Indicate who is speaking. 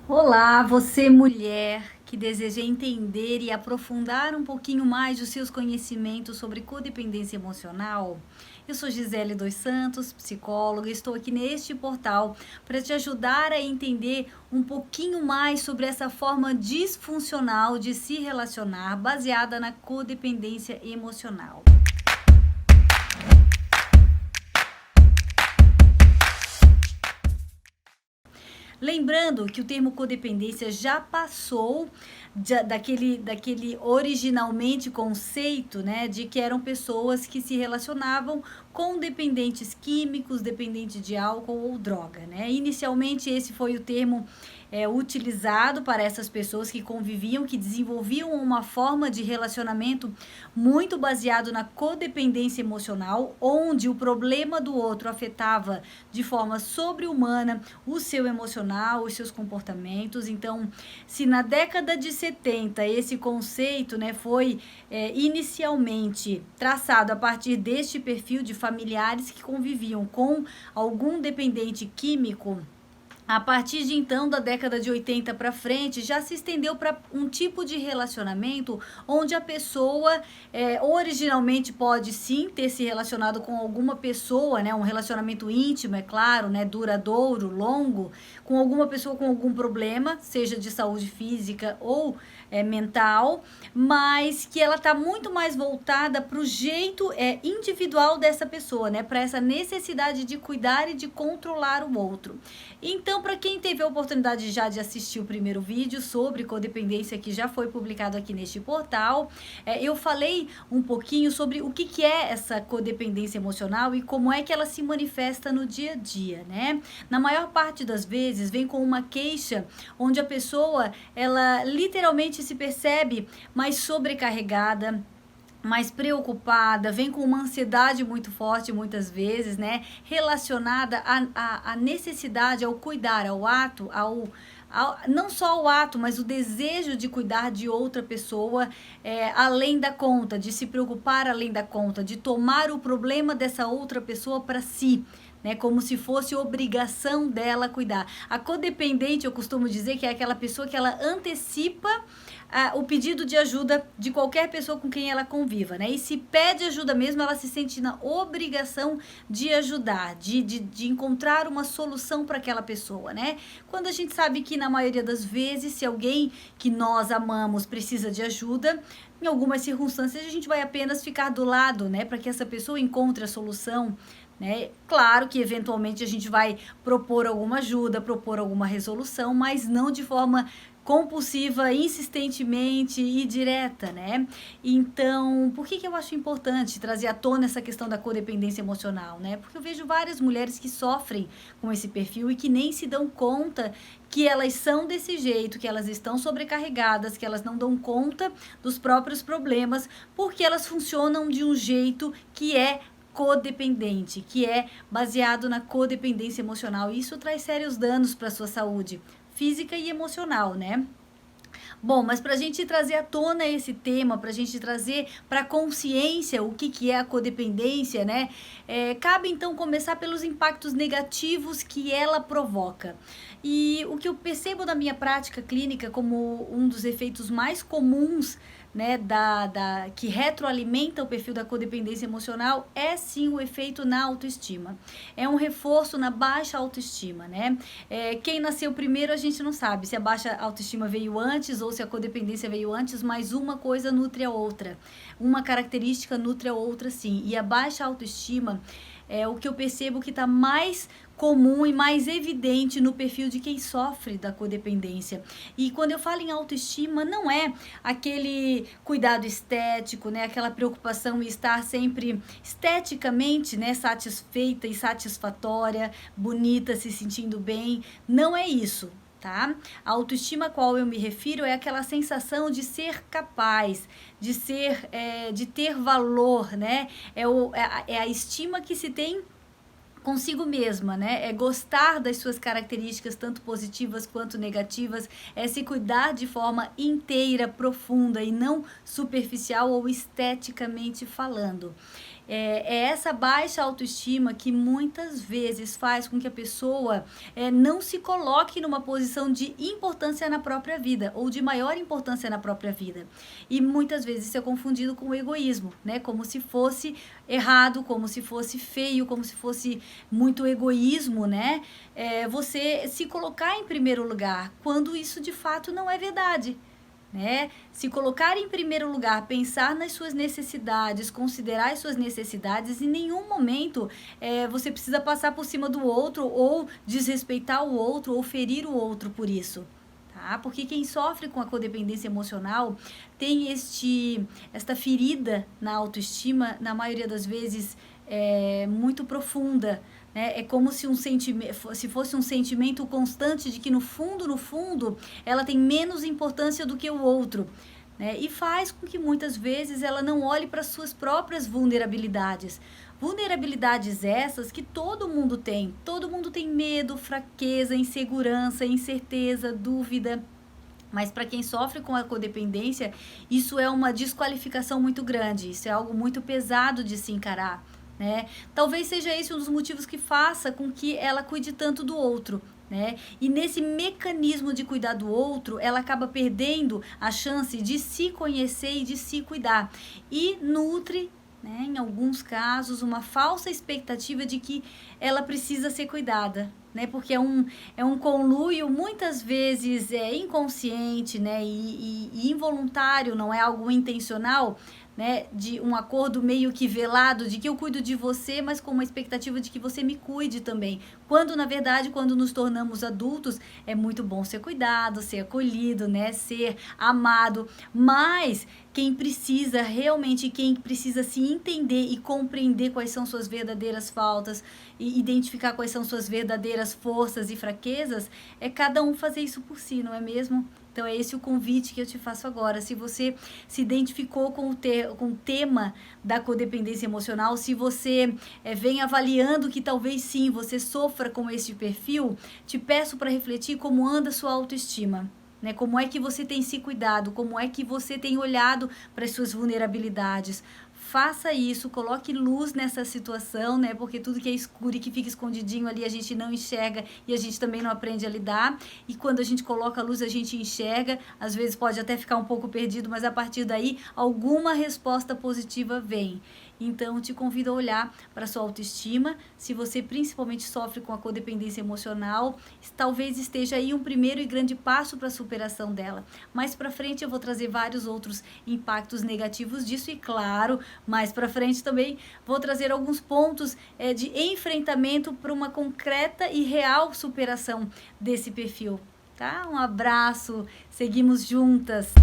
Speaker 1: Olá, você mulher que deseja entender e aprofundar um pouquinho mais os seus conhecimentos sobre codependência emocional. Eu sou Gisele dos Santos, psicóloga, e estou aqui neste portal para te ajudar a entender um pouquinho mais sobre essa forma disfuncional de se relacionar baseada na codependência emocional. Lembrando que o termo codependência já passou daquele originalmente conceito, né, de que eram pessoas que se relacionavam com dependentes químicos, dependentes de álcool ou droga, né? Inicialmente esse foi o termo utilizado para essas pessoas que conviviam, que desenvolviam uma forma de relacionamento muito baseado na codependência emocional, onde o problema do outro afetava de forma sobre-humana o seu emocional, os seus comportamentos. Então, se na década de 70 esse conceito, né, foi inicialmente traçado a partir deste perfil de familiares que conviviam com algum dependente químico, a partir de então, da década de 80 para frente, já se estendeu para um tipo de relacionamento onde a pessoa originalmente pode sim ter se relacionado com alguma pessoa, né, um relacionamento íntimo, é claro, né, duradouro, longo, com alguma pessoa com algum problema, seja de saúde física ou mental, mas que ela está muito mais voltada para o jeito individual dessa pessoa, né, para essa necessidade de cuidar e de controlar o outro. Então, para quem teve a oportunidade já de assistir o primeiro vídeo sobre codependência, que já foi publicado aqui neste portal, eu falei um pouquinho sobre o que é essa codependência emocional e como é que ela se manifesta no dia a dia, né? Na maior parte das vezes, vem com uma queixa onde a pessoa, ela literalmente se percebe mais sobrecarregada, mais preocupada, vem com uma ansiedade muito forte muitas vezes, né? Relacionada à necessidade, ao cuidar, ao ato, não só o ato, mas o desejo de cuidar de outra pessoa além da conta, de se preocupar além da conta, de tomar o problema dessa outra pessoa para si. Né, como se fosse obrigação dela cuidar. A codependente, eu costumo dizer que é aquela pessoa que ela antecipa o pedido de ajuda de qualquer pessoa com quem ela conviva, né? E se pede ajuda mesmo, ela se sente na obrigação de ajudar, de encontrar uma solução para aquela pessoa, né? Quando a gente sabe que na maioria das vezes, se alguém que nós amamos precisa de ajuda, em algumas circunstâncias a gente vai apenas ficar do lado, né? Para que essa pessoa encontre a solução. Né? Claro que eventualmente a gente vai propor alguma ajuda, propor alguma resolução, mas não de forma compulsiva, insistentemente e direta, né? Então, por que eu acho importante trazer à tona essa questão da codependência emocional, né? Porque eu vejo várias mulheres que sofrem com esse perfil e que nem se dão conta que elas são desse jeito, que elas estão sobrecarregadas, que elas não dão conta dos próprios problemas, porque elas funcionam de um jeito que é codependente, que é baseado na codependência emocional. E isso traz sérios danos para a sua saúde física e emocional, né? Bom, mas para a gente trazer à tona esse tema, para a gente trazer para a consciência o que é a codependência, né? Cabe então começar pelos impactos negativos que ela provoca. E o que eu percebo na minha prática clínica como um dos efeitos mais comuns, né, que retroalimenta o perfil da codependência emocional é sim o efeito na autoestima. É um reforço na baixa autoestima, né? Quem nasceu primeiro a gente não sabe se a baixa autoestima veio antes ou se a codependência veio antes, mas uma coisa nutre a outra. Uma característica nutre a outra sim. E a baixa autoestima é o que eu percebo que está mais comum e mais evidente no perfil de quem sofre da codependência. E quando eu falo em autoestima, não é aquele cuidado estético, né, aquela preocupação em estar sempre esteticamente, né, satisfeita e satisfatória, bonita, se sentindo bem. Não é isso. Tá? A autoestima a qual eu me refiro é aquela sensação de ser capaz, de ter valor, né? É a estima que se tem consigo mesma, né? É gostar das suas características, tanto positivas quanto negativas, é se cuidar de forma inteira, profunda e não superficial ou esteticamente falando. É essa baixa autoestima que muitas vezes faz com que a pessoa não se coloque numa posição de importância na própria vida, ou de maior importância na própria vida. E muitas vezes isso é confundido com o egoísmo, né? Como se fosse errado, como se fosse feio, como se fosse muito egoísmo, né? Você se colocar em primeiro lugar, quando isso de fato não é verdade. Né? Se colocar em primeiro lugar, pensar nas suas necessidades, considerar as suas necessidades, em nenhum momento você precisa passar por cima do outro, ou desrespeitar o outro, ou ferir o outro por isso. Tá? Porque quem sofre com a codependência emocional tem esta ferida na autoestima, na maioria das vezes, muito profunda. É como se se fosse um sentimento constante de que no fundo, ela tem menos importância do que o outro. Né? E faz com que muitas vezes ela não olhe para suas próprias vulnerabilidades. Vulnerabilidades essas que todo mundo tem. Todo mundo tem medo, fraqueza, insegurança, incerteza, dúvida. Mas para quem sofre com a codependência, isso é uma desqualificação muito grande. Isso é algo muito pesado de se encarar. Né? Talvez seja esse um dos motivos que faça com que ela cuide tanto do outro. Né? E nesse mecanismo de cuidar do outro, ela acaba perdendo a chance de se conhecer e de se cuidar. E nutre, né, em alguns casos, uma falsa expectativa de que ela precisa ser cuidada. Né? Porque é um conluio muitas vezes inconsciente, né? E involuntário, não é algo intencional, né, de um acordo meio que velado de que eu cuido de você, mas com uma expectativa de que você me cuide também. Quando, na verdade, quando nos tornamos adultos, é muito bom ser cuidado, ser acolhido, né, ser amado, mas quem precisa realmente, quem precisa se entender e compreender quais são suas verdadeiras faltas e identificar quais são suas verdadeiras forças e fraquezas, é cada um fazer isso por si, não é mesmo? Então, é esse o convite que eu te faço agora. Se você se identificou com o tema da codependência emocional, se você vem avaliando que talvez sim você sofra com esse perfil, te peço para refletir como anda a sua autoestima. Né? Como é que você tem se cuidado, como é que você tem olhado para as suas vulnerabilidades. Faça isso, coloque luz nessa situação, né? Porque tudo que é escuro e que fica escondidinho ali a gente não enxerga e a gente também não aprende a lidar. E quando a gente coloca a luz a gente enxerga, às vezes pode até ficar um pouco perdido, mas a partir daí alguma resposta positiva vem. Então, te convido a olhar para a sua autoestima. Se você principalmente sofre com a codependência emocional, talvez esteja aí um primeiro e grande passo para a superação dela. Mais para frente eu vou trazer vários outros impactos negativos disso e, claro, mais para frente também vou trazer alguns pontos de enfrentamento para uma concreta e real superação desse perfil. Tá? Um abraço, seguimos juntas!